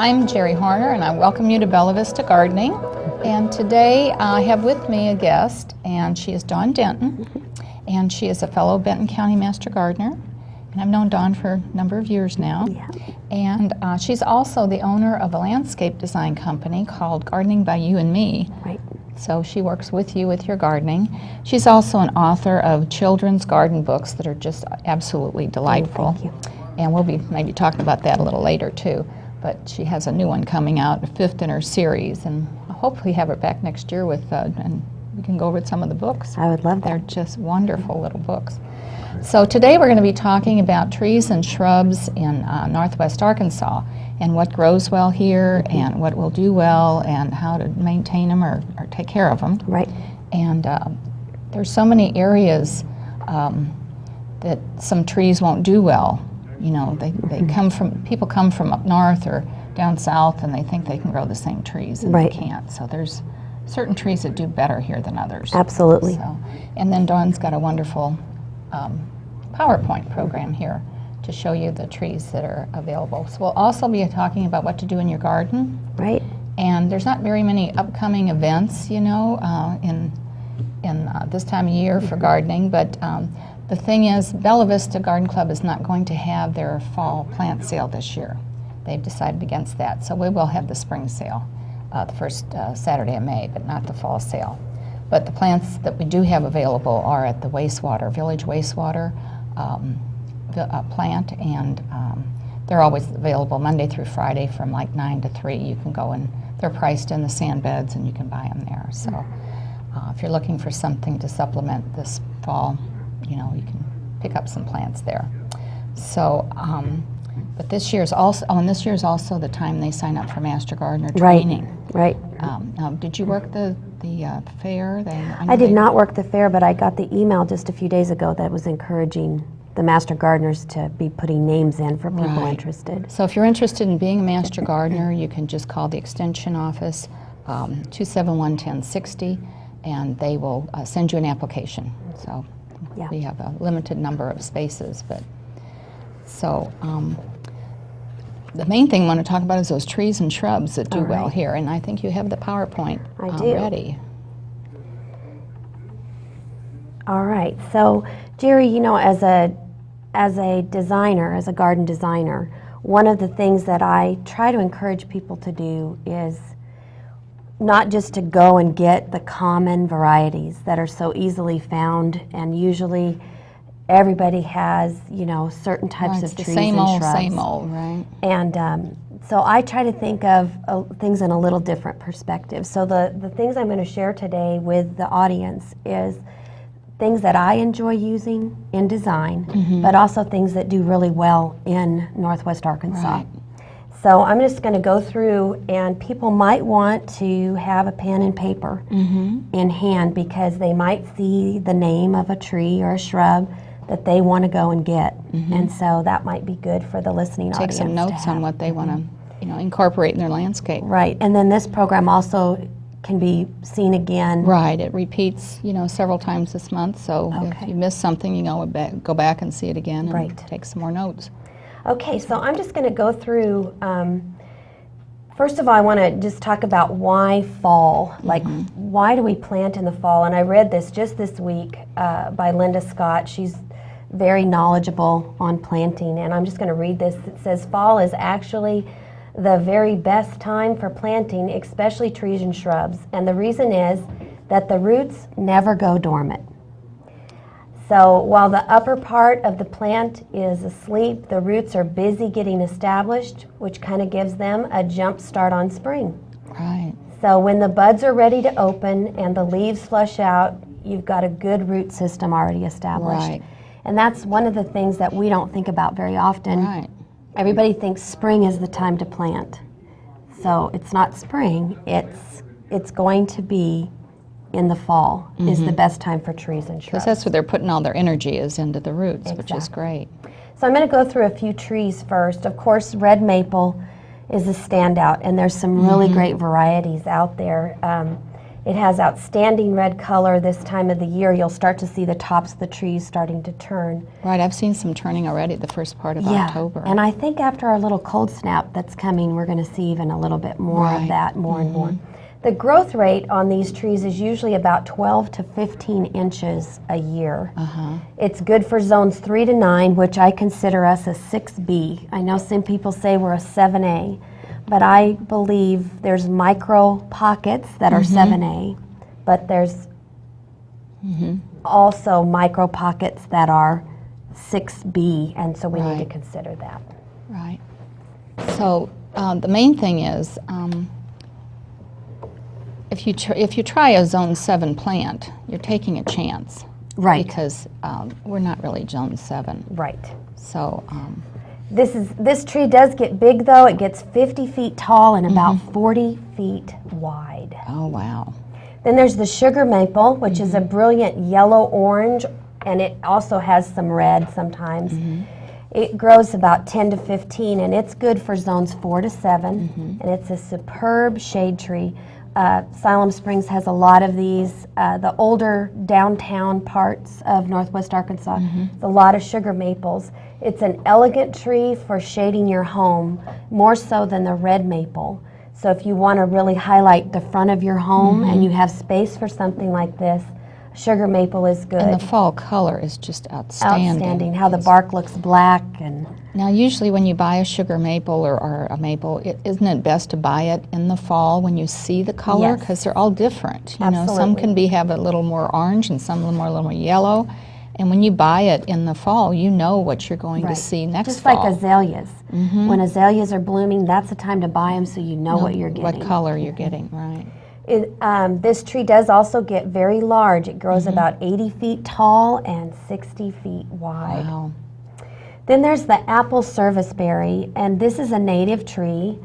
I'm Jerry Horner, and I welcome you to Bella Vista Gardening. And today I have with me a guest, and she is Dawn Denton, and she is a fellow Benton County Master Gardener. And I've known Dawn for a number of years now. Yeah. And she's also the owner of a landscape design company called Gardening by You and Me. Right. So she works with you with your gardening. She's also an author of children's garden books that are just absolutely delightful. Thank you. And we'll be maybe talking about that a little later too. But she has a new one coming out, the fifth in her series, and I'll hopefully have her back next year with, and we can go over some of the books. I would love that. They're just wonderful little books. So today we're going to be talking about trees and shrubs in northwest Arkansas and what grows well here and what will do well and how to maintain them or take care of them. Right. And there's so many areas that some trees won't do well. You know, they come from, people come from up north or down south and they think they can grow the same trees and Right. they can't. So there's certain trees that do better here than others. Absolutely. So, and then Dawn's got a wonderful PowerPoint program here to show you the trees that are available. So we'll also be talking about what to do in your garden. Right. And there's not very many upcoming events, you know, in this time of year for gardening, but the thing is, Bella Vista Garden Club is not going to have their fall plant sale this year. They've decided against that, so we will have the spring sale the first Saturday of May, but not the fall sale. But the plants that we do have available are at the wastewater, village wastewater plant, and they're always available Monday through Friday from like 9 to 3. You can go and they're priced in the sand beds and you can buy them there. So if you're looking for something to supplement this fall, you know, you can pick up some plants there. So, but this year's also, and this year's also the time they sign up for Master Gardener training. Right. Did you work the fair? I did not work the fair, but I got the email just a few days ago that was encouraging the Master Gardeners to be putting names in for people interested. So if you're interested in being a Master Gardener, you can just call the Extension office, 271-1060, and they will send you an application. So Yeah. we have a limited number of spaces, but so the main thing I want to talk about is those trees and shrubs that do well here, and I think you have the PowerPoint ready. All right. So, Jerry, you know, as a designer, as a garden designer, one of the things that I try to encourage people to do is not just to go and get the common varieties that are so easily found, and usually everybody has, you know, certain types of trees and shrubs. Same old, right? And so I try to think of things in a little different perspective. So the things I'm going to share today with the audience is things that I enjoy using in design, but also things that do really well in northwest Arkansas. Right. So I'm just going to go through, and people might want to have a pen and paper in hand because they might see the name of a tree or a shrub that they want to go and get. And so that might be good for the listening audience. Take some notes on what they want to, you know, incorporate in their landscape. Right, and then this program also can be seen again. Right, it repeats, you know, several times this month, so if Okay. you miss something, you know, go back and see it again and Right. take some more notes. Okay, so I'm just going to go through, first of all, I want to just talk about why fall. Like, why do we plant in the fall? And I read this just this week by Linda Scott. She's very knowledgeable on planting, and I'm just going to read this. It says, fall is actually the very best time for planting, especially trees and shrubs. And the reason is that the roots never go dormant. So while the upper part of the plant is asleep, the roots are busy getting established, which kind of gives them a jump start on spring. Right. So when the buds are ready to open and the leaves flush out, you've got a good root system already established. Right. And that's one of the things that we don't think about very often. Right. Everybody thinks spring is the time to plant. So it's not spring, it's going to be in the fall is the best time for trees and shrubs. Because that's where they're putting all their energy is into the roots, which is great. So I'm going to go through a few trees first. Of course, red maple is a standout, and there's some really great varieties out there. It has outstanding red color this time of the year. You'll start to see the tops of the trees starting to turn. Right, I've seen some turning already the first part of October. And I think after our little cold snap that's coming, we're going to see even a little bit more of that, more and more. The growth rate on these trees is usually about 12 to 15 inches a year. It's good for zones 3 to 9, which I consider us a 6B. I know some people say we're a 7A, but I believe there's micro pockets that are 7A, but there's also micro pockets that are 6B, and so we need to consider that. Right. So the main thing is, if you try a zone 7 plant, you're taking a chance. Right. Because we're not really zone 7. Right. So this tree does get big though. It gets 50 feet tall and about 40 feet wide. oh wow. Then there's the sugar maple, which is a brilliant yellow-orange, and it also has some red sometimes. It grows about 10 to 15, and it's good for zones 4 to 7, and it's a superb shade tree. Siloam Springs has a lot of these. The older downtown parts of northwest Arkansas, a lot of sugar maples. It's an elegant tree for shading your home, more so than the red maple. So if you want to really highlight the front of your home and you have space for something like this, sugar maple is good. And the fall color is just outstanding. Outstanding, how the bark looks black. And Now usually when you buy a sugar maple or a maple, isn't it best to buy it in the fall when you see the color? Yes. Because they're all different. You know, some Absolutely. can have a little more orange and some a little more yellow. And when you buy it in the fall, you know what you're going to see next Just fall. like azaleas. When azaleas are blooming, that's the time to buy them so you know what you're getting. What color you're getting, right. This tree does also get very large. It grows about 80 feet tall and 60 feet wide. Wow. Then there's the apple serviceberry, and this is a native tree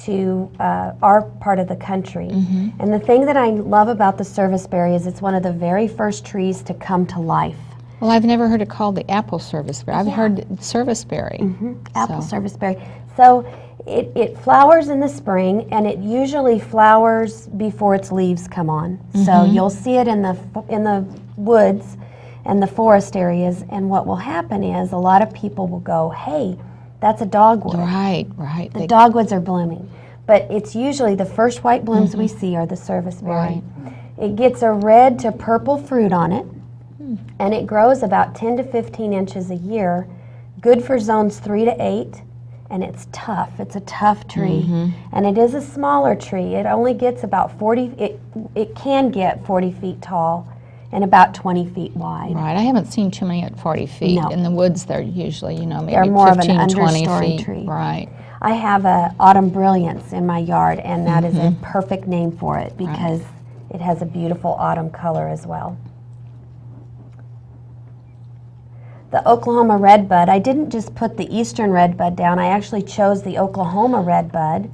to our part of the country. And the thing that I love about the serviceberry is it's one of the very first trees to come to life. Well, I've never heard it called the apple serviceberry. I've heard serviceberry. Apple serviceberry. So it flowers in the spring, and it usually flowers before its leaves come on. So you'll see it in the woods and the forest areas, and what will happen is a lot of people will go, hey, that's a dogwood. Right. The dogwoods are blooming. But it's usually the first white blooms we see are the serviceberry. It gets a red to purple fruit on it, and it grows about 10 to 15 inches a year, good for zones 3 to 8, and it's tough. It's a tough tree, and it is a smaller tree. It only gets about 40, it can get 40 feet tall and about 20 feet wide. Right. I haven't seen too many at 40 feet. No. In the woods, they're usually, maybe They're more of an 15, 20 understory feet. tree. Right. I have a autumn brilliance in my yard, and that is a perfect name for it because it has a beautiful autumn color as well. The Oklahoma redbud, I didn't just put the eastern redbud down, I actually chose the Oklahoma redbud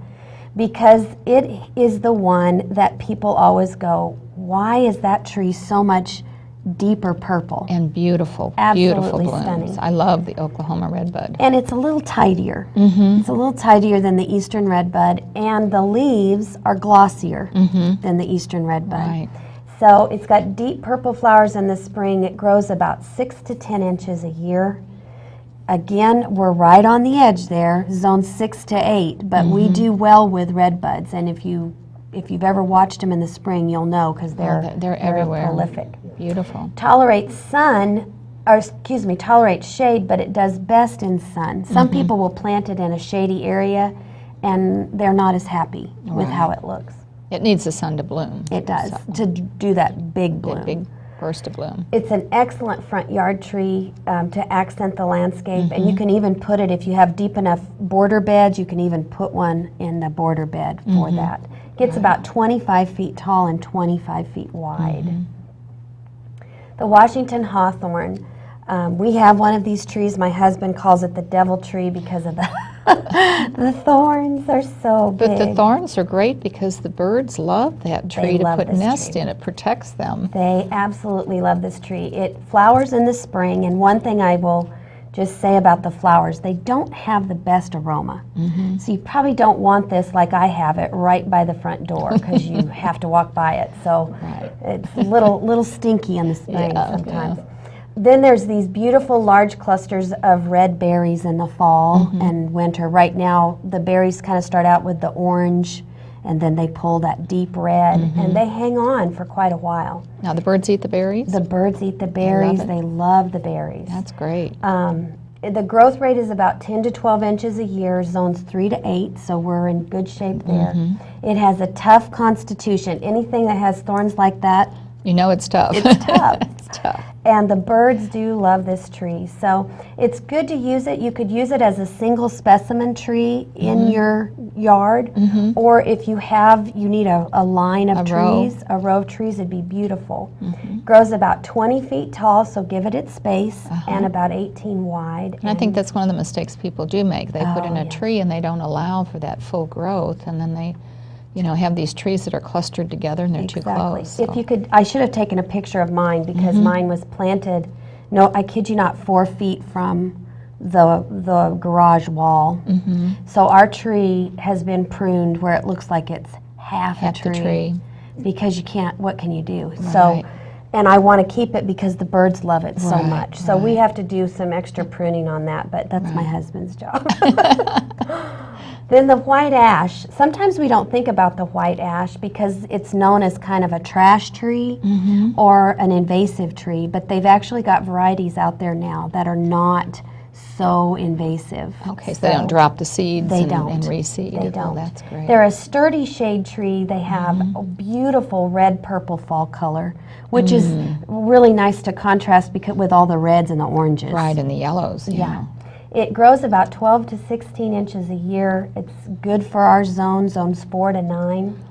because it is the one that people always go, why is that tree so much deeper purple? And beautiful, Absolutely beautiful blooms. stunning. I love the Oklahoma redbud. And it's a little tidier. It's a little tidier than the eastern redbud, and the leaves are glossier than the eastern redbud. Right. So it's got deep purple flowers in the spring. It grows about 6 to 10 inches a year. Again, we're right on the edge there, zone 6 to 8, but we do well with redbuds. And if you've ever watched them in the spring, you'll know because they're everywhere. prolific. Beautiful. Tolerates shade, but it does best in sun. Some people will plant it in a shady area, and they're not as happy with how it looks. It needs the sun to bloom. It does, So, to do that big bloom. big burst of bloom. It's an excellent front yard tree to accent the landscape, and you can even put it, if you have deep enough border beds, you can even put one in the border bed for that. Gets about 25 feet tall and 25 feet wide. The Washington hawthorn, we have one of these trees. My husband calls it the devil tree because of the thorns are so big. But the thorns are great because the birds love that tree to love put this nests tree. in. It protects them. They absolutely love this tree. It flowers in the spring, and one thing I will just say about the flowers, they don't have the best aroma. So you probably don't want this like I have it right by the front door because you have to walk by it. So it's a little stinky in the spring sometimes. Then there's these beautiful large clusters of red berries in the fall and winter. Right now the berries kind of start out with the orange and then they pull that deep red and they hang on for quite a while. Now the birds eat the berries? The birds eat the berries. They love the berries. That's great. The growth rate is about 10 to 12 inches a year, zones 3 to 8, so we're in good shape there. It has a tough constitution. Anything that has thorns like that, you know it's tough. it's tough. It's tough. And the birds do love this tree. So it's good to use it. You could use it as a single specimen tree in your yard, or if you need a line of trees, a row of trees, it'd be beautiful. Grows about 20 feet tall, so give it its space, and about 18 wide. And I think that's one of the mistakes people do make. They put in a tree and they don't allow for that full growth, and then they have these trees that are clustered together and they're too close. So. If you could, I should have taken a picture of mine because mine was planted, no, I kid you not, 4 feet from the garage wall. So our tree has been pruned where it looks like it's half a tree. Because you can't, what can you do? So, and I want to keep it because the birds love it so much. So we have to do some extra pruning on that, but that's my husband's job. Then the white ash. Sometimes we don't think about the white ash because it's known as kind of a trash tree or an invasive tree, but they've actually got varieties out there now that are not so invasive. Okay, so they don't drop the seeds and don't. reseed. They don't. Oh, that's great. They're a sturdy shade tree. They have a beautiful red-purple fall color, which is really nice to contrast with all the reds and the oranges. Right, and the yellows. Yeah. It grows about 12 to 16 inches a year. It's good for our zones 4 to 9.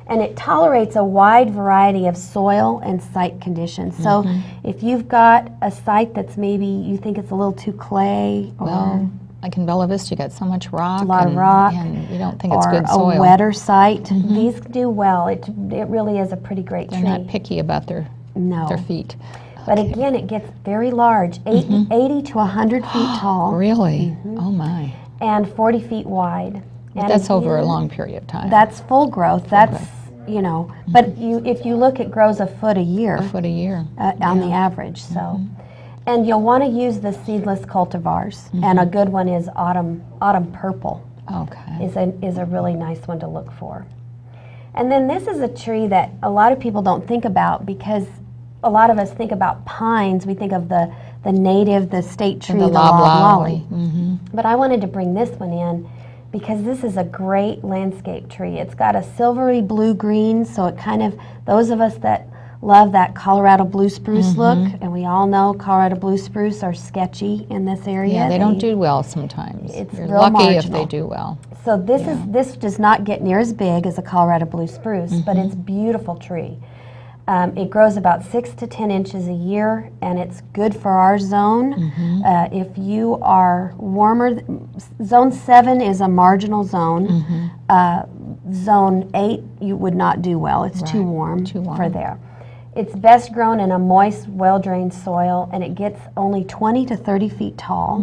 And it tolerates a wide variety of soil and site conditions. So if you've got a site that's maybe you think it's a little too clay, or like in Bella Vista, you got so much rock. a lot of rock, and you don't think it's good soil. Or a wetter site, these do well. It really is a pretty great tree. They're not picky about their feet. But again, it gets very large, 80 to 100 feet tall. Really? Oh my. And 40 feet wide. But that's over a long period of time. That's full growth. That's, but if you look, it grows a foot a year. A foot a year. On the average, so. And you'll want to use the seedless cultivars. And a good one is autumn purple. Okay. Is a really nice one to look for. And then this is a tree that a lot of people don't think about because a lot of us think about pines. We think of the native, the state tree, the loblolly. But I wanted to bring this one in because this is a great landscape tree. It's got a silvery blue-green, so it kind of, those of us that love that Colorado blue spruce look, and we all know Colorado blue spruce are sketchy in this area. Yeah, they don't do well sometimes. It's You're real lucky marginal. if they do well. So this does not get near as big as a Colorado blue spruce, but it's a beautiful tree. It grows about 6 to 10 inches a year, and it's good for our zone. If you are warmer, zone 7 is a marginal zone. Zone 8, you would not do well. It's too warm for there. It's best grown in a moist, well-drained soil, and it gets only 20 to 30 feet tall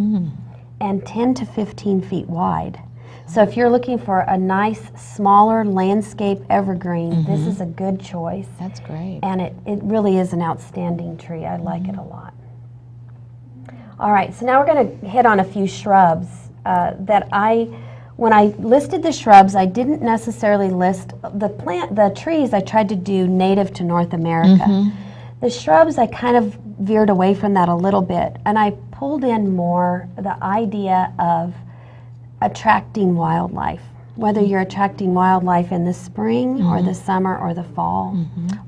and 10 to 15 feet wide. So if you're looking for a nice, smaller landscape evergreen, this is a good choice. That's great. And it really is an outstanding tree. I like it a lot. All right, so now we're going to hit on a few shrubs when I listed the shrubs, I didn't necessarily list the trees. I tried to do native to North America. The shrubs, I kind of veered away from that a little bit, and I pulled in more the idea of attracting wildlife, whether you're attracting wildlife in the spring or the summer or the fall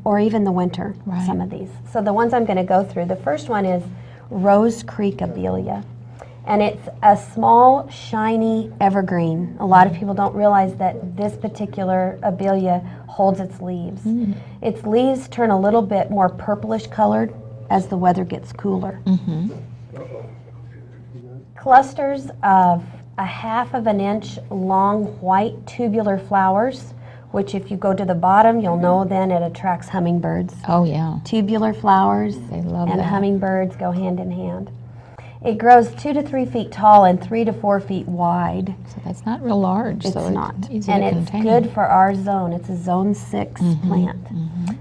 or even the winter, some of these. So the ones I'm going to go through, the first one is Rose Creek Abelia. And it's a small, shiny evergreen. A lot of people don't realize that this particular Abelia holds its leaves. Its leaves turn a little bit more purplish colored as the weather gets cooler. Clusters of a 1/2 inch long white tubular flowers, which if you go to the bottom, you'll know then it attracts hummingbirds. Oh yeah. Tubular flowers They love and that. hummingbirds go hand in hand. It grows 2 to 3 feet tall and 3 to 4 feet wide. So that's not real large. It's so not. It's easy And to it's contain. good for our zone. It's a zone 6 plant.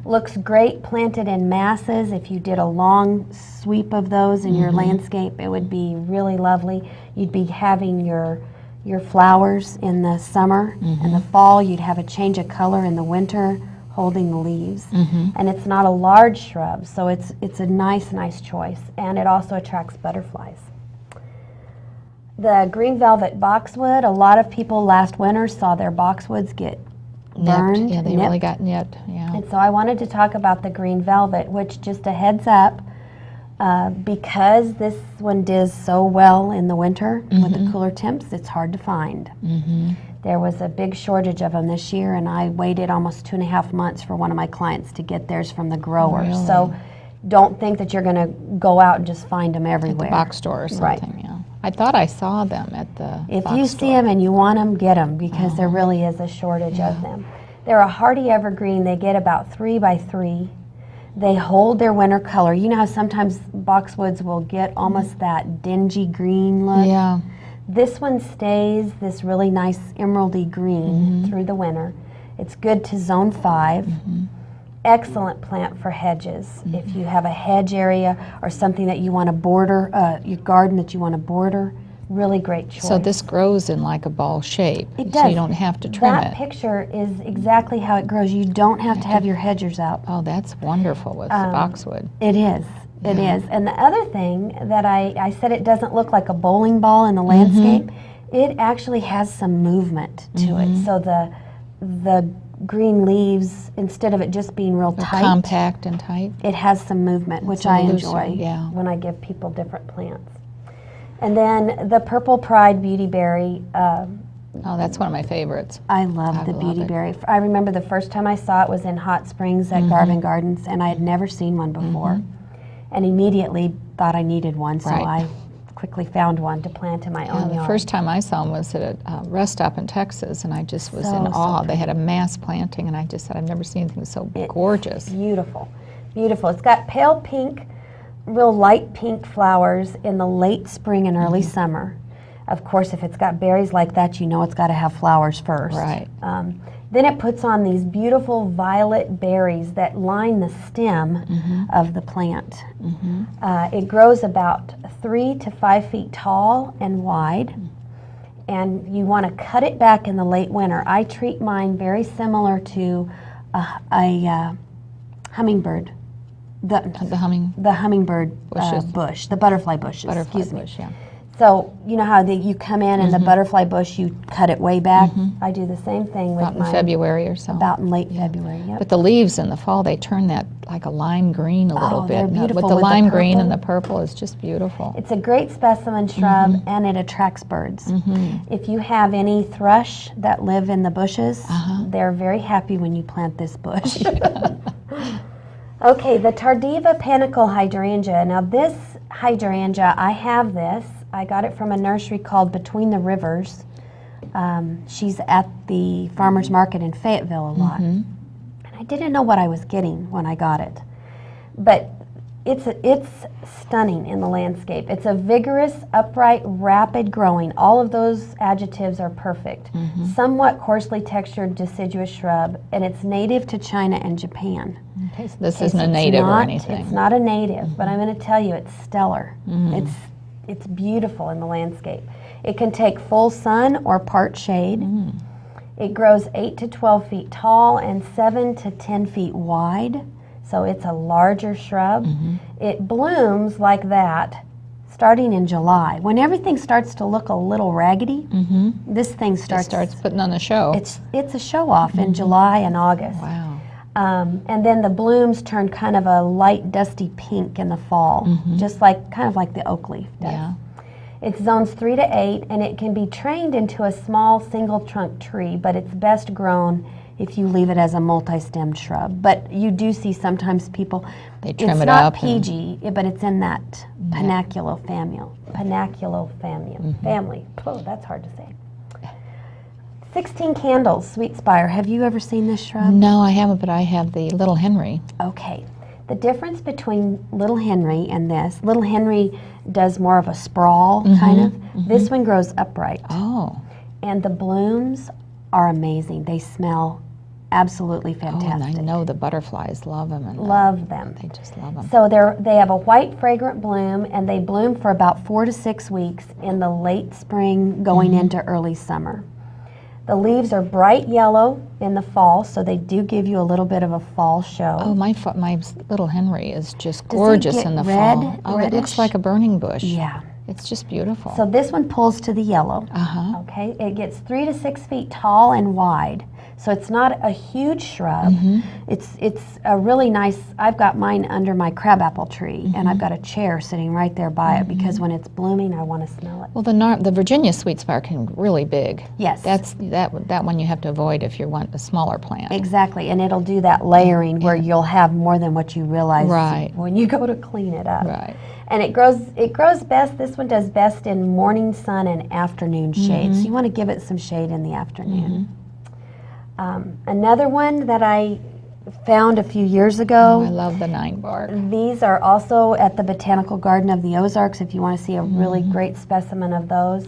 Looks great planted in masses. If you did a long sweep of those in your landscape, it would be really lovely. You'd be having your flowers in the summer. In the fall, you'd have a change of color in the winter, holding the leaves. And it's not a large shrub, so it's a nice choice. And it also attracts butterflies. The green velvet boxwood, a lot of people last winter saw their boxwoods get burned. Yeah, they really got nipped. Yeah. And so I wanted to talk about the green velvet, which, just a heads up, because this one does so well in the winter with the cooler temps, it's hard to find. There was a big shortage of them this year, and I waited almost 2.5 months for one of my clients to get theirs from the grower. Really? So don't think that you're going to go out and just find them everywhere. At the box store or something, yeah. I thought I saw them at the If box you store. see them and you want them, get them, because there really is a shortage of them. They're a hardy evergreen. They get about 3 by 3. They hold their winter color. You know how sometimes boxwoods will get almost that dingy green look? Yeah. This one stays this really nice emeraldy green through the winter. It's good to zone 5. Excellent plant for hedges. If you have a hedge area or something that you want to border, your garden that you want to border, really great choice. So this grows in like a ball shape. It So does. you don't have to trim That it. picture is exactly how it grows. You don't have to have your hedgers out. Oh, that's wonderful with the boxwood. It is. It is. And the other thing that I said, it doesn't look like a bowling ball in the landscape. It actually has some movement to it. So the green leaves, instead of it just being real They're tight, compact and tight. it has some movement, which a I looser, enjoy yeah. when I give people different plants. And then the Purple Pride Beauty Berry. Oh, that's one of my favorites. I love the love beauty it. berry. I remember the first time I saw it was in Hot Springs at Garvin Gardens, and I had never seen one before, and immediately thought I needed one, so Right. I quickly found one to plant in my own The yard. first time I saw them was at a rest stop in Texas, and I just was So, in so awe. They had a mass planting, and I just said, I've never seen anything so gorgeous. Beautiful, beautiful. It's got pale pink, real light pink flowers in the late spring and early summer. Of course, if it's got berries like that, you know it's got to have flowers first. Right. Then it puts on these beautiful violet berries that line the stem of the plant. It grows about 3 to 5 feet tall and wide, and you want to cut it back in the late winter. I treat mine very similar to a hummingbird. The hummingbird Bushes. bush, the butterfly bushes. butterfly excuse me. bush, yeah. So you know how you come in and the butterfly bush, you cut it way back. I do the same thing with About in mine. February or so. About in late February. Yep. But the leaves in the fall, they turn that like a lime green a little Oh, bit. they're And beautiful with the with the lime green and the purple. purple is just beautiful. It's a great specimen shrub, and it attracts birds. If you have any thrush that live in the bushes, they're very happy when you plant this bush. Okay, the tardiva Pinnacle Hydrangea. Now this hydrangea, I have this. I got it from a nursery called Between the Rivers. She's at the farmer's market in Fayetteville a lot. And I didn't know what I was getting when I got it. But it's stunning in the landscape. It's a vigorous, upright, rapid growing. All of those adjectives are perfect. Somewhat coarsely textured deciduous shrub, and it's native to China and Japan. Okay, so this Okay, isn't so a it's native or not- anything. It's not a native, but I'm going to tell you it's stellar. It's beautiful in the landscape. It can take full sun or part shade. It grows 8 to 12 feet tall and 7 to 10 feet wide, so it's a larger shrub. It blooms like that starting in July. When everything starts to look a little raggedy, this thing It starts putting on a show. it's a show off in July and August. Wow. And then the blooms turn kind of a light dusty pink in the fall, just kind of like the oak leaf does. Yeah. It's zones 3 to 8, and it can be trained into a small single trunk tree, but it's best grown if you leave it as a multi-stemmed shrub. But you do see sometimes people, They trim it's it not up and- PG, but it's in that Pinnaculo family. Family. Oh, that's hard to say. 16 Candles, Sweetspire. Have you ever seen this shrub? No, I haven't, but I have the Little Henry. Okay. The difference between Little Henry and this, Little Henry does more of a sprawl kind of. This one grows upright. Oh. And the blooms are amazing. They smell absolutely Oh, fantastic. and I know the butterflies love them. And Love them. They just love them. So they have a white fragrant bloom, and they bloom for about 4 to 6 weeks in the late spring going into early summer. The leaves are bright yellow in the fall, so they do give you a little bit of a fall show. Oh, my Little Henry is just gorgeous get in the red, fall. Oh, it reddish? looks like a burning bush. Yeah. It's just beautiful. So this one pulls to the yellow. Uh-huh. Okay, it gets 3 to 6 feet tall and wide. So it's not a huge shrub. It's a really nice, I've got mine under my crabapple tree, and I've got a chair sitting right there by it because when it's blooming, I want to smell it. Well, the Virginia Sweetspire can really big. Yes. That one you have to avoid if you want a smaller plant. Exactly, and it'll do that layering where you'll have more than what you realize Right. when you go to clean it up. Right. And it grows best, this one does best in morning sun and afternoon shade. So you want to give it some shade in the afternoon. Another one that I found a few years ago. Oh, I love the Ninebark. These are also at the Botanical Garden of the Ozarks if you want to see a really great specimen of those.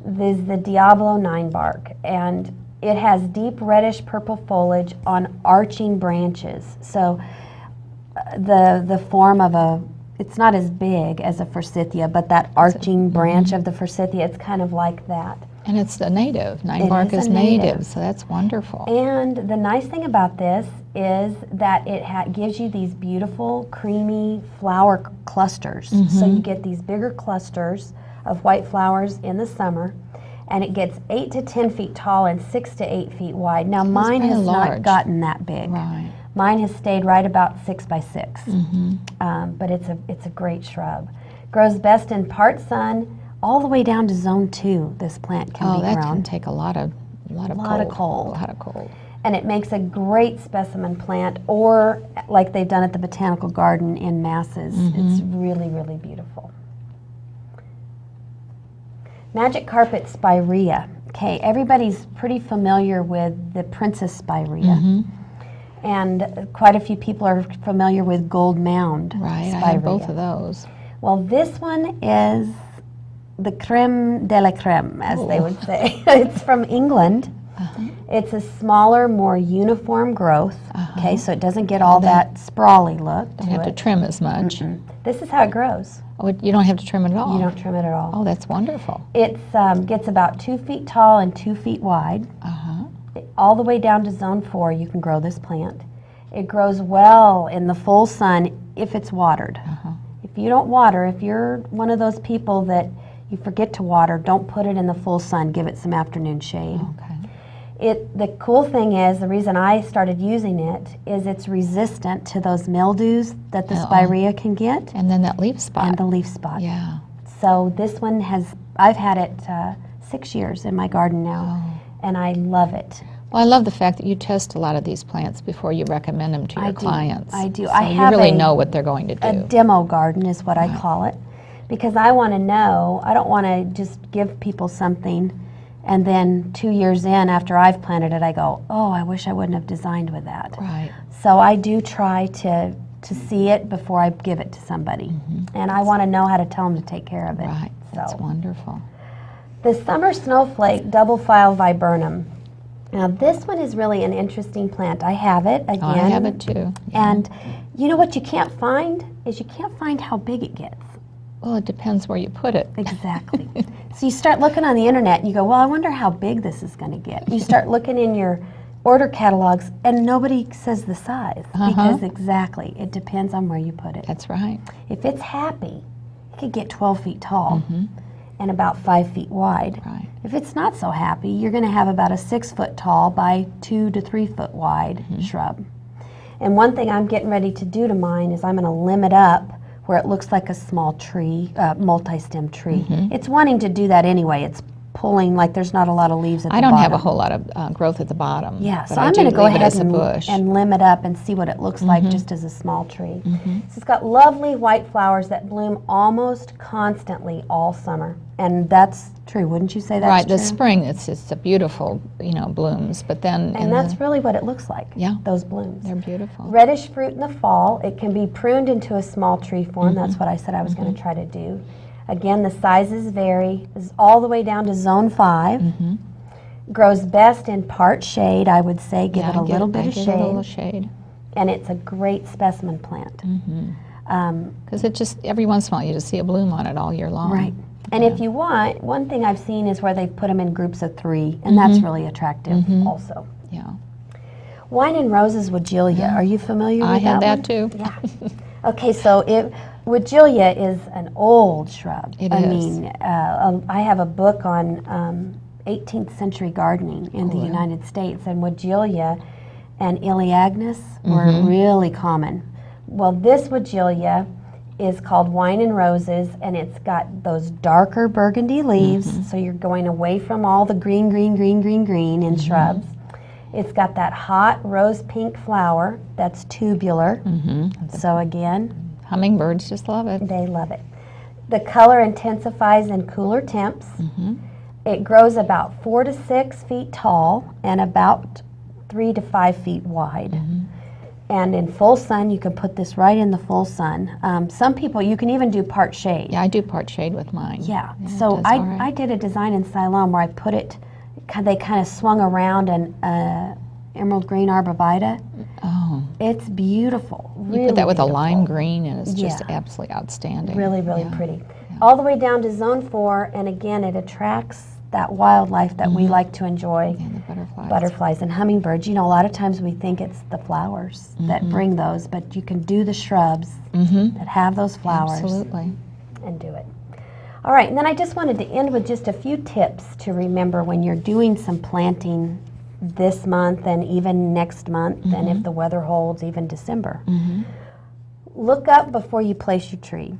This is the Diablo Ninebark, and it has deep reddish purple foliage on arching branches. So the form of it's not as big as a forsythia, but that arching branch of the forsythia, it's kind of like that. And it's a native. Ninebark is is a native. native, so that's wonderful. And the nice thing about this is that it gives you these beautiful, creamy flower clusters. So you get these bigger clusters of white flowers in the summer, and it gets 8 to 10 feet tall and 6 to 8 feet wide. Now mine kinda has large. not gotten that big. Right. Mine has stayed right about 6 by 6, but it's a great shrub. Grows best in part sun, all the way down to zone 2. This plant can Oh, be that grown. can take a lot of cold. of cold. A lot of cold. And it makes a great specimen plant, or like they've done at the Botanical Garden in masses. It's really, really beautiful. Magic Carpet Spirea. Okay, everybody's pretty familiar with the Princess Spirea. And quite a few people are familiar with Gold Mound Right, Spirea. I have both of those. Well, this one is the creme de la creme, as they would say. It's from England. It's a smaller, more uniform growth. Okay, so it doesn't get all that sprawly look Don't to have to it. trim as much. This is how it grows. Oh, you don't have to trim it at all. You don't trim it at all. Oh, that's wonderful. It gets about 2 feet tall and 2 feet wide. All the way down to zone 4, you can grow this plant. It grows well in the full sun if it's watered. If you don't water, if you're one of those people that you forget to water, don't put it in the full sun. Give it some afternoon shade. Okay. The cool thing is, the reason I started using it is it's resistant to those mildews that the spirea can get And then that leaf spot. and the leaf spot. Yeah. So this one I've had it 6 years in my garden now, and I love it. Well, I love the fact that you test a lot of these plants before you recommend them to your I do. clients. I do. So I you have really a- know what they're going to A do. demo garden is what I call it, because I want to know, I don't want to just give people something and then 2 years in after I've planted it, I go, oh, I wish I wouldn't have designed with that. Right. So I do try to see it before I give it to somebody. And I want to know how to tell them to take care of it. Right. That's So wonderful. the summer snowflake double file viburnum. Now this one is really an interesting plant. I have it again. Oh, I have it too. And you know what you can't find is you can't find how big it gets. Well, it depends where you put it. Exactly. So you start looking on the internet and you go, well, I wonder how big this is going to get. You start looking in your order catalogs and nobody says the size because exactly, it depends on where you put it. That's right. If it's happy, it could get 12 feet tall and about 5 feet wide. Right. If it's not so happy, you're going to have about a 6 foot tall by 2 to 3 foot wide shrub. And one thing I'm getting ready to do to mine is I'm going to limb it up where it looks like a small tree, multi-stem tree. It's wanting to do that anyway. It's pulling, like there's not a lot of leaves at the I bottom. don't have a whole lot of growth at the bottom. Yeah, but so I I'm do going to go leave it ahead as a bush. and limb it up and see what it looks like just as a small tree. So it's got lovely white flowers that bloom almost constantly all summer. And that's true, wouldn't you say that's Right, true? the spring, it's just a beautiful, blooms, but then And that's really what it looks like, Yeah. those blooms. they're beautiful. Reddish fruit in the fall. It can be pruned into a small tree form. That's what I said I was going to try to do. Again, the sizes vary. It's all the way down to zone 5. Grows best in part shade, I would say. Give it a little bit of give it a little shade. shade. And it's a great specimen plant. Because it just, every once in a while, you just see a bloom on it all year long. Right. And if you want, one thing I've seen is where they've put them in groups of 3, and that's really attractive also. Yeah. Wine and Roses Woodgelia. Are you familiar with I had that that one? too. Yeah. Okay, so Woodgelia is an old shrub. It I is. mean, I have a book on 18th century gardening in the United States, and Woodgelia and Elaeagnus were really common. Well, this Woodgelia is called Wine and Roses, and it's got those darker burgundy leaves, so you're going away from all the green in shrubs. It's got that hot rose pink flower that's tubular. So again, Hummingbirds just love it. they love it. The color intensifies in cooler temps. It grows about 4 to 6 feet tall and about 3 to 5 feet wide. And in full sun, you can put this right in the full sun. Some people, you can even do part shade. Yeah, I do part shade with mine. Yeah, it so does all right. I did a design in Ceylon where I put it, they kind of swung around an emerald green arborvitae. Oh, It's beautiful. you Really put that with a beautiful. lime green, and it's just Yeah. absolutely outstanding. Really, really Yeah. pretty. All the way down to zone 4, and again, it attracts that wildlife that we like to enjoy. And the butterflies. Butterflies and hummingbirds. You know, a lot of times we think it's the flowers that bring those, but you can do the shrubs that have those flowers Absolutely. and do it. All right, and then I just wanted to end with just a few tips to remember when you're doing some planting this month and even next month, and if the weather holds, even December. Look up before you place your tree.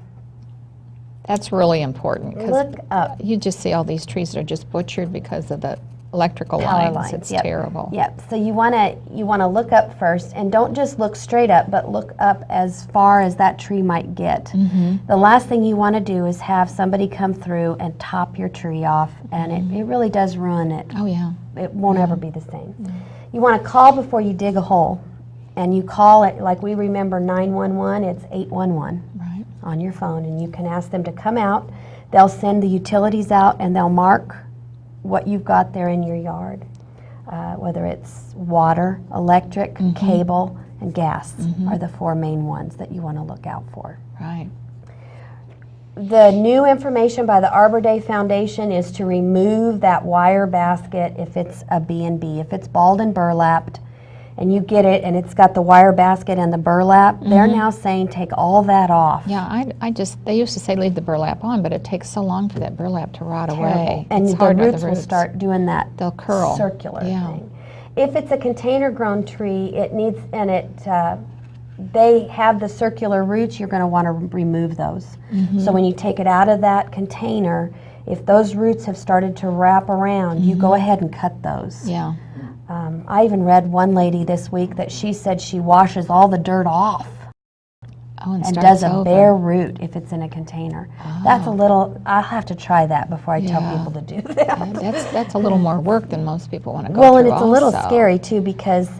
That's really important because Look up. you just see all these trees that are just butchered because of the electrical Power lines. lines, It's yep. terrible. Yep. So you wanna look up first, and don't just look straight up, but look up as far as that tree might get. The last thing you want to do is have somebody come through and top your tree off, and it really does ruin it. Oh, yeah. It won't ever be the same. You want to call before you dig a hole, and you call it like we remember 911. It's 811 Right. on your phone, and you can ask them to come out. They'll send the utilities out, and they'll mark what you've got there in your yard, whether it's water, electric, cable, and gas are the 4 main ones that you want to look out for. Right. The new information by the Arbor Day Foundation is to remove that wire basket if it's a B&B. If it's balled and burlapped, and you get it and it's got the wire basket and the burlap, they're now saying take all that off. Yeah, they used to say leave the burlap on, but it takes so long for that burlap to rot away. And It's the hard on roots will start doing that They'll curl. circular Yeah. thing. If it's a container grown tree, they have the circular roots, you're going to want to remove those. So when you take it out of that container, if those roots have started to wrap around, you go ahead and cut those. Yeah. I even read one lady this week that she said she washes all the dirt off Oh, and and starts does a over. bare root if it's in a container. That's a little, I'll have to try that before I tell Yeah. people to do that. That's a little more work than most people want to go Well, through and it's a little also. scary too because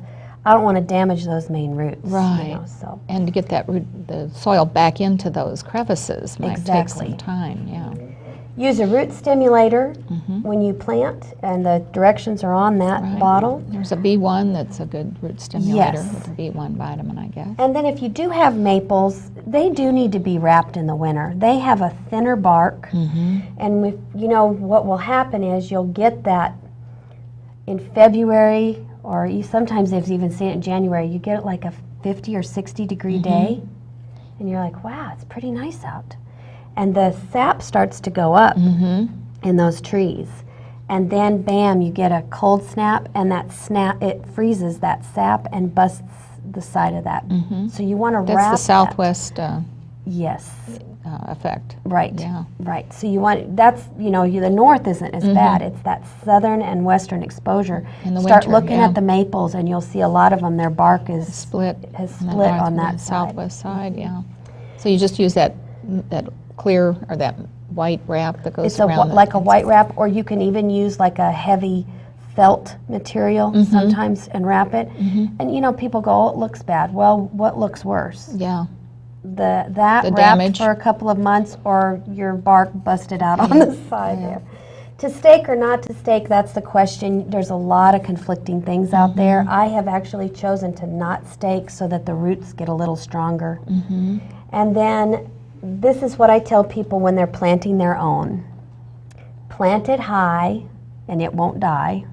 I don't want to damage those main roots. Right. You know, so. And to get that the soil back into those crevices might take Exactly. some time. Yeah. Use a root stimulator when you plant, and the directions are on that Right. bottle. There's a B1 that's a good root stimulator Yes. with a B1 vitamin, I guess. And then if you do have maples, they do need to be wrapped in the winter. They have a thinner bark, and what will happen is you'll get that in February, or sometimes they've even seen it in January. You get it like a 50 or 60 degree day, and you're like, wow, it's pretty nice out. And the sap starts to go up in those trees. And then, bam, you get a cold snap, and that snap, it freezes that sap and busts the side of that. So you want to That's wrap the southwest Yes. effect. Right. Yeah. Right. So you want, that's, you know, the north isn't as bad. It's that southern and western exposure. In the Start winter, looking yeah. at the maples and you'll see a lot of them, their bark is Split. has on the split north on and that side. southwest side, yeah. So you just use that clear or that white wrap that goes It's a, around like a white wrap, or you can even use like a heavy felt material sometimes and wrap it. And you know, people go, oh, it looks bad. Well, what looks worse? Yeah. That The wrapped damage. for a couple of months, or your bark busted out on the side there. To stake or not to stake, that's the question. There's a lot of conflicting things out there. I have actually chosen to not stake so that the roots get a little stronger. And then this is what I tell people when they're planting their own. Plant it high and it won't die.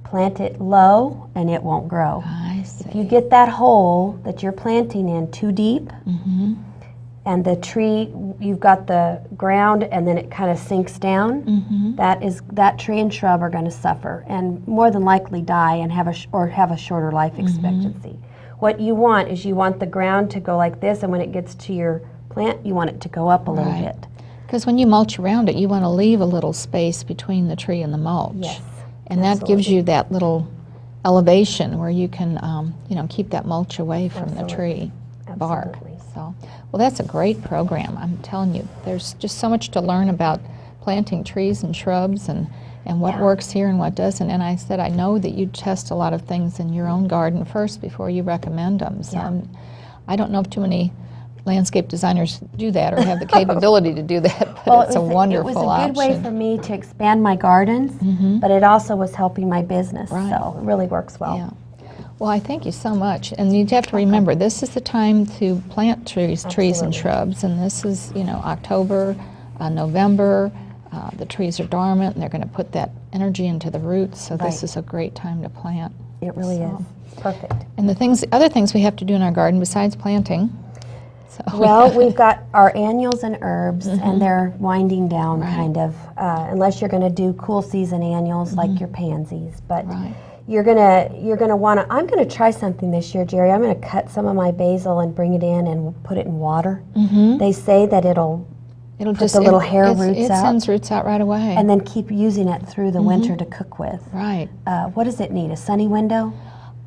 Plant it low and it won't grow. I see. If you get that hole that you're planting in too deep, and the tree, you've got the ground and then it kind of sinks down, that tree and shrub are going to suffer and more than likely die and have a shorter life expectancy. What you want is you want the ground to go like this, and when it gets to your plant, you want it to go up a little bit. Because when you mulch around it, you want to leave a little space between the tree and the mulch. Yes. And that gives you that little elevation where you can, you know, keep that mulch away from the tree bark. Absolutely. So, well, that's a great program. I'm telling you, there's just so much to learn about planting trees and shrubs and what works here and what doesn't. And I said, I know that you test a lot of things in your own garden first before you recommend them. So I don't know if too many landscape designers do that or have the capability to do that, but it's a wonderful option. It was a good way for me to expand my gardens, but it also was helping my business, so it really works well. Yeah. Well, I thank you so much. And you have to remember, this is the time to plant trees and shrubs, and this is, you know, October, November. The trees are dormant, and they're going to put that energy into the roots, so this is a great time to plant. It really is. Perfect. And other things we have to do in our garden besides planting. So Well, we've got our annuals and herbs, and they're winding down kind of, unless you're going to do cool season annuals like your pansies. But you're gonna want to. I'm going to try something this year, Jerry. I'm going to cut some of my basil and bring it in and put it in water. They say that it'll put just the little hair roots it out. sends roots out right away. And then keep using it through the winter to cook with. Right. What does it need? A sunny window?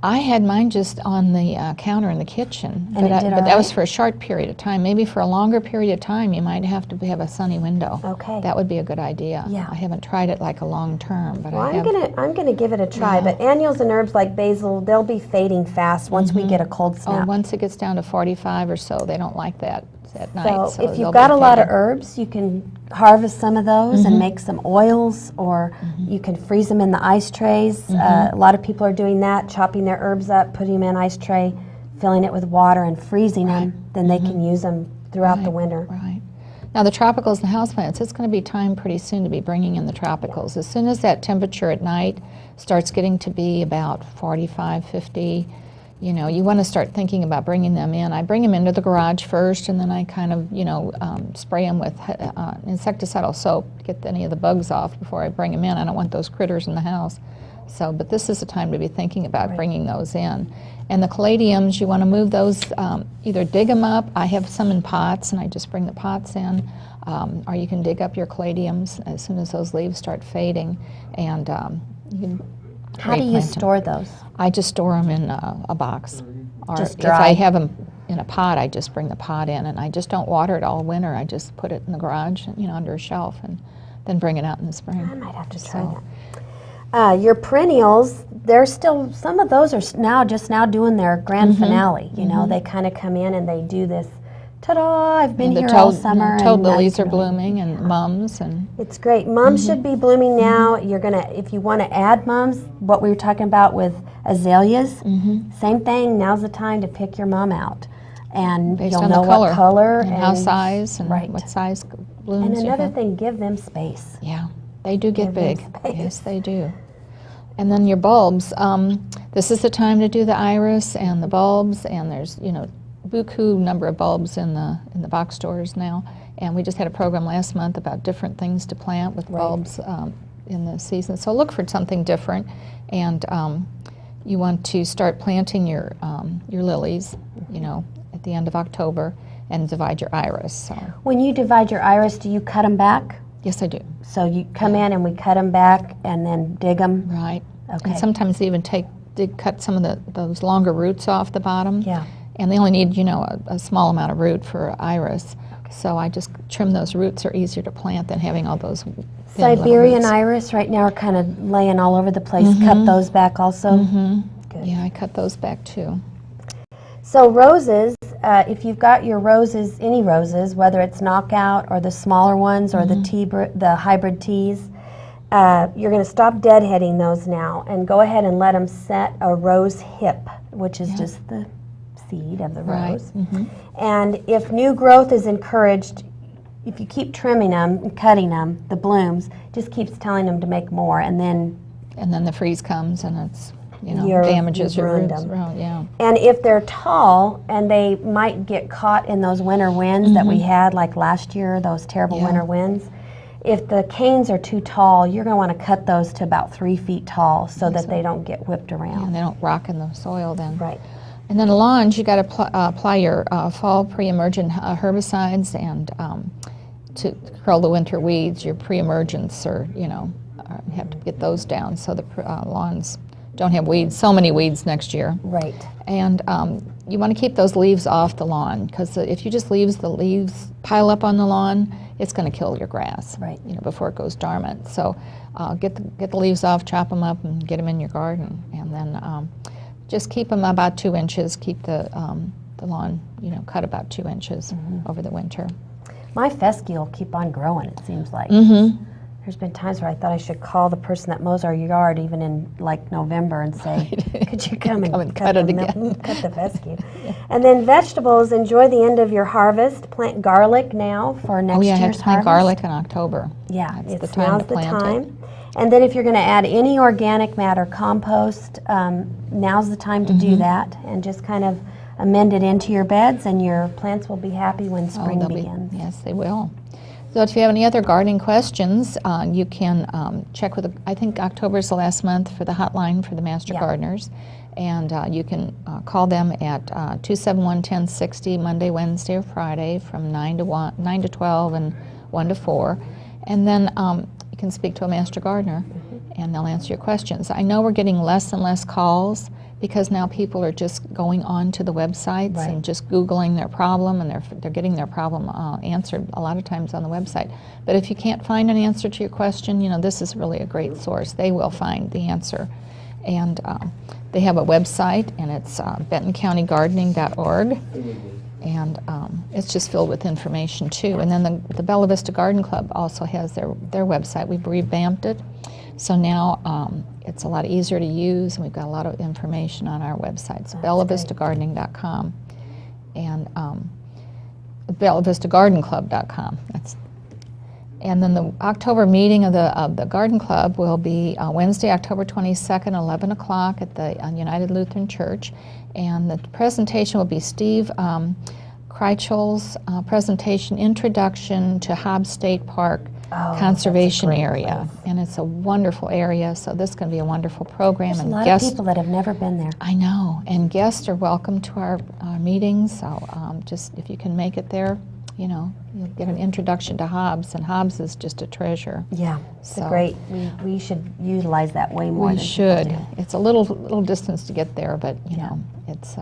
I had mine just on the counter in the kitchen, And but, it did but all that was right? for a short period of time. Maybe for a longer period of time, you might have to have a sunny window. Okay. That would be a good idea. Yeah. I haven't tried it like a long term, but Well, I have. I'm gonna give it a try. But annuals and herbs like basil, they'll be fading fast once we get a cold snap. Once it gets down to 45 or so, they don't like that at night. So if they'll you've be got a lot of faded. herbs, you can harvest some of those and make some oils, or you can freeze them in the ice trays. A lot of people are doing that, chopping their herbs up, putting them in an ice tray, filling it with water and freezing them. Then they can use them throughout the winter. Right. Now the tropicals and houseplants, it's going to be time pretty soon to be bringing in the tropicals. As soon as that temperature at night starts getting to be about 45, 50, you know, you want to start thinking about bringing them in. I bring them into the garage first, and then I kind of, you know, spray them with insecticidal soap to get any of the bugs off before I bring them in. I don't want those critters in the house. So, but this is the time to be thinking about bringing those in. And the caladiums, you want to move those, either dig them up. I have some in pots, and I just bring the pots in. Or you can dig up your caladiums as soon as those leaves start fading, and you can How do you replant 'em. store those? I just store them in a box. Or Just if I dry? have them in a pot, I just bring the pot in, and I just don't water it all winter. I just put it in the garage, you know, under a shelf, and then bring it out in the spring. I might have to try that. Your perennials, they're still, some of those are just now doing their grand finale. You know, they kind of come in and they do this, ta-da, I've been here all summer. Toad and lilies that's are really- blooming, and mums, and It's great. Mums should be blooming now. You're gonna, if you want to add mums, what we were talking about with azaleas, same thing. Now's the time to pick your mum out, and based you'll on know the color, what color and how size, and right. what size And blooms you another have. thing, give them space. Yeah, they do get Give them big. space. Yes, they do. And then your bulbs. This is the time to do the iris and the bulbs, and there's, you know, buku number of bulbs in the box stores now. And we just had a program last month about different things to plant with bulbs in the season. So look for something different, and you want to start planting your lilies, you know, at the end of October. and divide your iris. So When you divide your iris, do you cut them back? yes, I do. So you come in and we cut them back and then dig them? Right. Okay. And sometimes they even cut some of those longer roots off the bottom. Yeah. And they only need, a small amount of root for iris. So I just trim those roots. They're easier to plant than having all those thin little Siberian roots. iris right now are kind of laying all over the place. Cut those back also? Good. Yeah, I cut those back too. So roses, if you've got your roses, any roses, whether it's knockout or the smaller ones or the hybrid teas, you're going to stop deadheading those now and go ahead and let them set a rose hip, which is just the seed of the rose. And if new growth is encouraged, if you keep trimming them and cutting them, the blooms, just keeps telling them to make more, and then the freeze comes and it's, You've damages your ruined roots. them. Well, yeah. And if they're tall and they might get caught in those winter winds that we had like last year, those terrible winter winds, if the canes are too tall, you're going to want to cut those to about 3 feet tall so that they don't get whipped around. And they don't rock in the soil then. Right. And then the lawns, you got to apply your fall pre-emergent herbicides and to curl the winter weeds. Your pre-emergents are, you have to get those down so the lawns don't have weeds, so many weeds next year. Right. And you want to keep those leaves off the lawn, because if you just leave the leaves pile up on the lawn, it's going to kill your grass. Right. Before it goes dormant. So get the leaves off, chop them up, and get them in your garden, and then just keep them about 2 inches. Keep the lawn, cut about 2 inches over the winter. My fescue will keep on growing, it seems like. There's been times where I thought I should call the person that mows our yard even in like November and say, could you come and cut it the again. cut the fescue. And then vegetables, enjoy the end of your harvest. Plant garlic now for next Oh yeah, I have year's to plant harvest. garlic in October. Yeah, That's the it's time now's to the plant it. time. And then if you're going to add any organic matter, compost, now's the time to do that, and just kind of amend it into your beds, and your plants will be happy when spring they'll begins. Yes, they will. So if you have any other gardening questions, you can check with, I think October is the last month for the hotline for the Master Gardeners. And you can call them at 271-1060 Monday, Wednesday, or Friday from 9 to 12 and 1 to 4. And then you can speak to a Master Gardener and they'll answer your questions. I know we're getting less and less calls because now people are just going on to the websites and just Googling their problem, and they're getting their problem answered a lot of times on the website. But if you can't find an answer to your question, this is really a great source. They will find the answer. And they have a website, and it's bentoncountygardening.org. And it's just filled with information too. And then the Bella Vista Garden Club also has their website. We've revamped it, so now it's a lot easier to use, and we've got a lot of information on our website. So bellavistagardening.com and bellavistagardenclub.com. And then the October meeting of the Garden Club will be Wednesday, October 22nd, 11 o'clock at the United Lutheran Church. And the presentation will be Steve Kreichel's presentation, Introduction to Hobbs State Park Conservation Area. And it's a wonderful area, so this is going to be a wonderful program. There's a lot of people that have never been there. I know, and guests are welcome to our meetings, so just if you can make it there, you'll get an introduction to Hobbs, and Hobbs is just a treasure. Yeah, it's great. We should utilize that way more. We than should. people do. It's a little distance to get there, but it's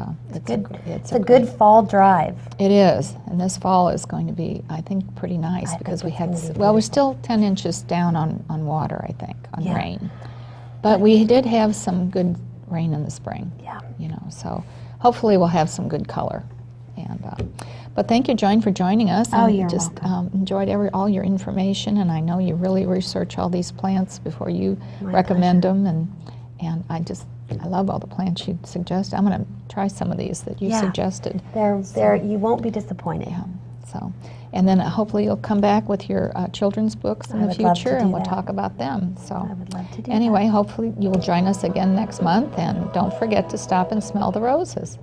a good fall drive. It is, and this fall is going to be, I think, pretty nice because we had we're still 10 inches down on water, I think, on rain, but we did have some good rain in the spring. Yeah. So hopefully we'll have some good color. And but thank you, Joan, for joining us. Oh, and you're just welcome. Enjoyed all your information, and I know you really research all these plants before you My recommend them, and I love all the plants you suggest. I'm going to try some of these that you suggested. You won't be disappointed. Yeah. So, and then hopefully you'll come back with your children's books in I the would love to future, do and we'll that. talk about them. So, I would love to do anyway, hopefully you will join us again next month, and don't forget to stop and smell the roses.